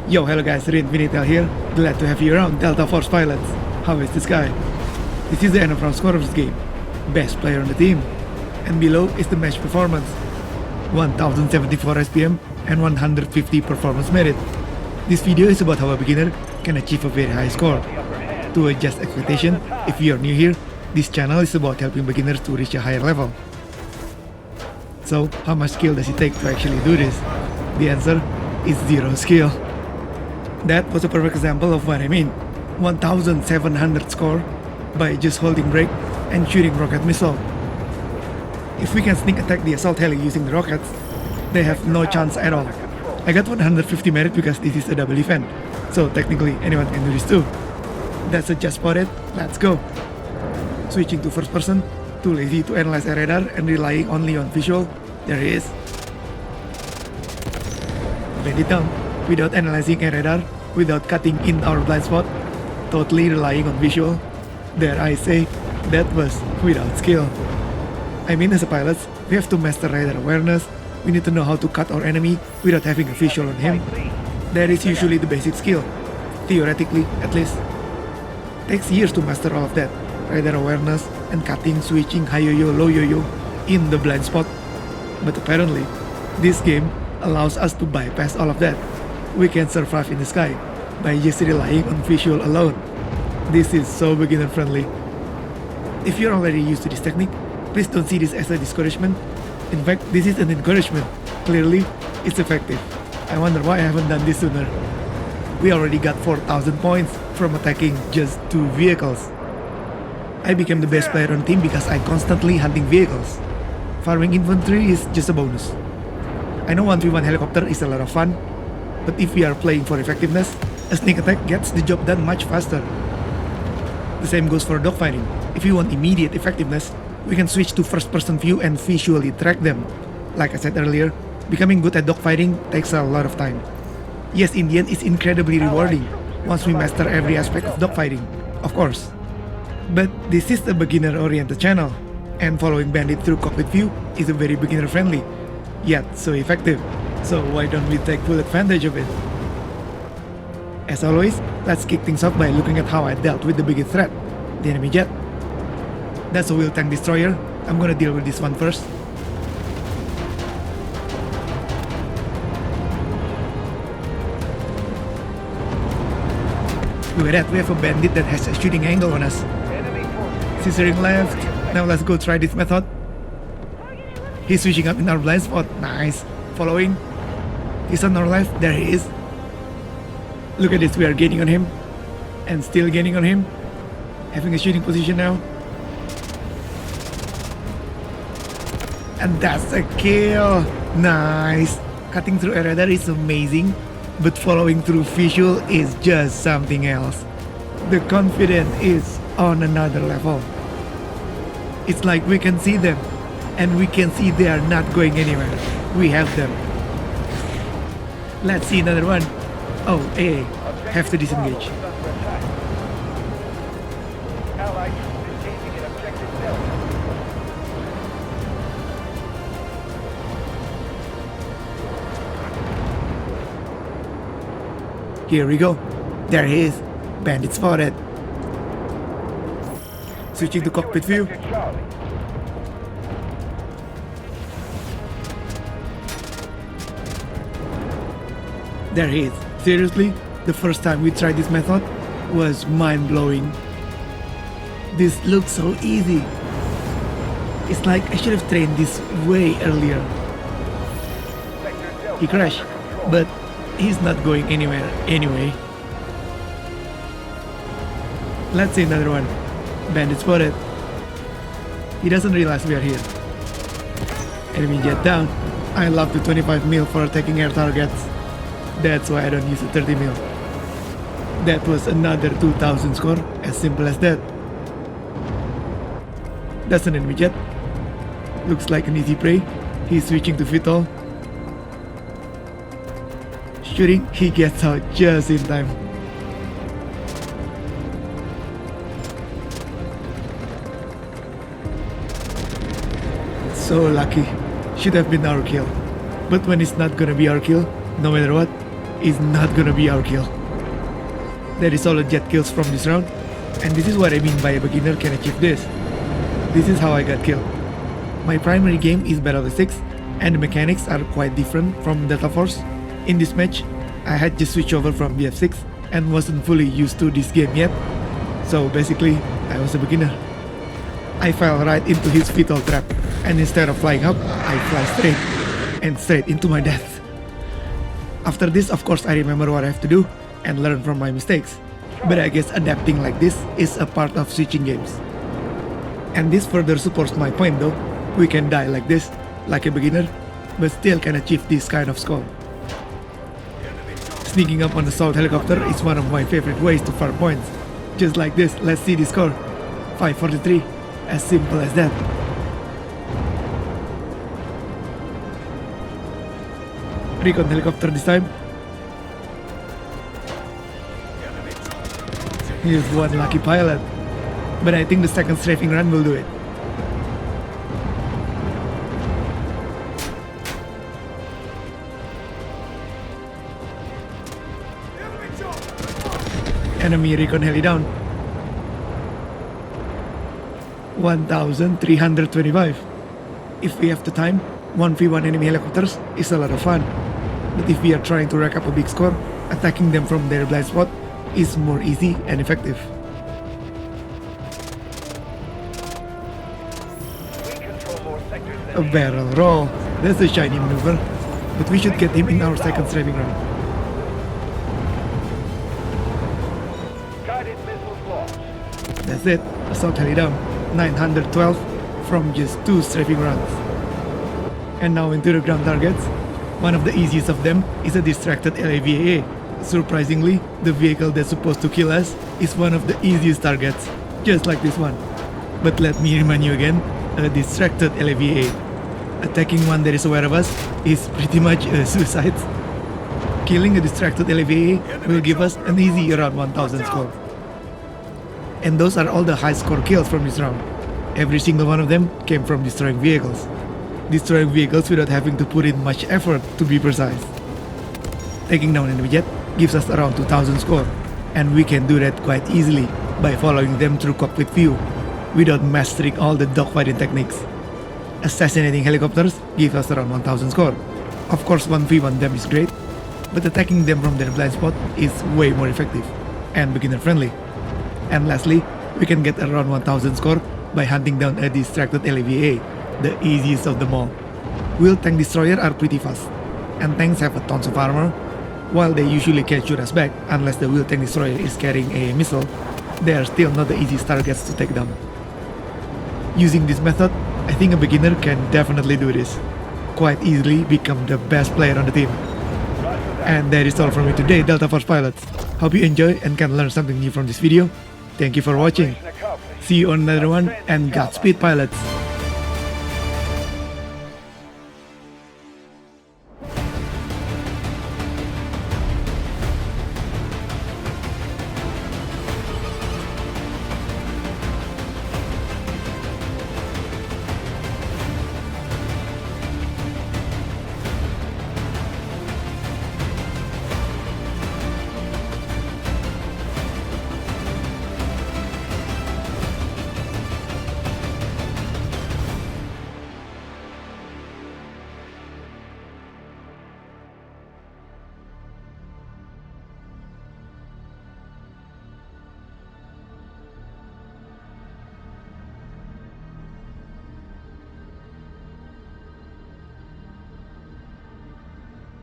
Yo, hello guys, Nvidia here. Glad to have you around, Delta Force pilots. How is this guy? This is the end of round score of this game. Best player on the team. And below is the match performance. 1074 SPM and 150 performance merit. This video is about how a beginner can achieve a very high score. To adjust expectation, if you are new here, this channel is about helping beginners to reach a higher level. So, how much skill does it take to actually do this? The answer is 0 skill. That was a perfect example of what I mean. 1700 score by just holding brake and shooting rocket missile. If we can sneak attack the assault heli using the rockets, they have no chance at all. I got 150 merit because this is a double event, so technically anyone can do this too. That's a just spotted, let's go. Switching to first person, too lazy to analyze a radar and relying only on visual, there he is. Bend it down, without analyzing a radar, without cutting in our blind spot, totally relying on visual. Dare I say, that was without skill. I mean, as a pilot, we have to master radar awareness. We need to know how to cut our enemy without having a visual on him. That is usually the basic skill, theoretically at least. Takes years to master all of that, radar awareness and cutting, switching, high yo-yo, low yo-yo in the blind spot. But apparently, this game allows us to bypass all of that. We can survive in the sky by just relying on visual alone. This is so beginner friendly. If you're already used to this technique, please don't see this as a discouragement. In fact, this is an encouragement. Clearly, it's effective. I wonder why I haven't done this sooner. We already got 4,000 points from attacking just 2 vehicles. I became the best player on team because I constantly hunting vehicles. Farming infantry is just a bonus. I know 1v1 helicopter is a lot of fun, but if we are playing for effectiveness, a sneak attack gets the job done much faster. The same goes for dogfighting. If you want immediate effectiveness, we can switch to first-person view and visually track them. Like I said earlier, becoming good at dogfighting takes a lot of time. Yes, in the end, it's incredibly rewarding once we master every aspect of dogfighting, of course. But this is a beginner-oriented channel, and following bandit through cockpit view is a very beginner-friendly, yet so effective. So why don't we take full advantage of it? As always, let's kick things off by looking at how I dealt with the biggest threat, the enemy jet. That's a wheel tank destroyer. I'm gonna deal with this one first. Look at that, we have a bandit that has a shooting angle on us. Scissoring left. Now let's go try this method. He's switching up in our blind spot. Nice. Following. He's on our left. There he is. Look at this, we are gaining on him. And still gaining on him. Having a shooting position now. And that's a kill. Nice. Cutting through a radar is amazing, but following through visual is just something else. The confidence is on another level. It's like we can see them, and we can see they are not going anywhere. We have them. Let's see another one. Oh, AA. Have to disengage. Here we go. There he is. Bandit spotted. Switching to cockpit view. There he is. Seriously, the first time we tried this method was mind-blowing. This looks so easy. It's like I should have trained this way earlier. He crashed, but he's not going anywhere anyway. Let's see another one. Bandit spotted. He doesn't realize we are here. Enemy jet down. I love the 25 mil for attacking air targets. That's why I don't use the 30 mil. That was another 2000 score, as simple as that. That's an enemy jet. Looks like an easy prey. He's switching to VTOL. Shooting, he gets out just in time. So lucky. Should have been our kill. But when it's not gonna be our kill, no matter what, is not gonna be our kill. There is solid jet kills from this round, and this is what I mean by a beginner can achieve this. This is how I got killed. My primary game is Battlefield 6, and the mechanics are quite different from Delta Force. In this match, I had just switched over from BF6 and wasn't fully used to this game yet, so basically, I was a beginner. I fell right into his fatal trap, and instead of flying up, I fly straight into my death. After this, of course, I remember what I have to do and learn from my mistakes. But I guess adapting like this is a part of switching games. And this further supports my point though. We can die like this, like a beginner, but still can achieve this kind of score. Sneaking up on the assault helicopter is one of my favorite ways to farm points. Just like this, let's see the score. 543, as simple as that. Recon helicopter this time. Here's one lucky pilot, but I think the second strafing run will do it. Enemy recon heli down. 1325. If we have the time, 1v1 enemy helicopters is a lot of fun. But if we are trying to rack up a big score, attacking them from their blind spot is more easy and effective. A barrel roll, that's a shiny maneuver, but we should get him in our second strafing round. That's it, assault heli down, 912 from just 2 strafing rounds. And now into the ground targets. One of the easiest of them is a distracted LAV-AA. Surprisingly, the vehicle that's supposed to kill us is one of the easiest targets, just like this one. But let me remind you again, a distracted LAV-AA. Attacking one that is aware of us is pretty much a suicide. Killing a distracted LAV-AA will give us an easy around 1000 score. And those are all the high score kills from this round. Every single one of them came from destroying vehicles. Destroying vehicles without having to put in much effort, to be precise. Taking down enemy jet gives us around 2000 score, and we can do that quite easily by following them through cockpit view, without mastering all the dogfighting techniques. Assassinating helicopters gives us around 1000 score. Of course 1v1 them is great, but attacking them from their blind spot is way more effective, and beginner friendly. And lastly, we can get around 1000 score by hunting down a distracted LAV-AA, the easiest of them all. Wheel tank destroyer are pretty fast, and tanks have a tons of armor. While they usually can shoot us back unless the wheel tank destroyer is carrying a missile, they are still not the easiest targets to take down. Using this method, I think a beginner can definitely do this. Quite easily become the best player on the team. And that is all from me today, Delta Force pilots. Hope you enjoy and can learn something new from this video. Thank you for watching. See you on another one, and Godspeed pilots.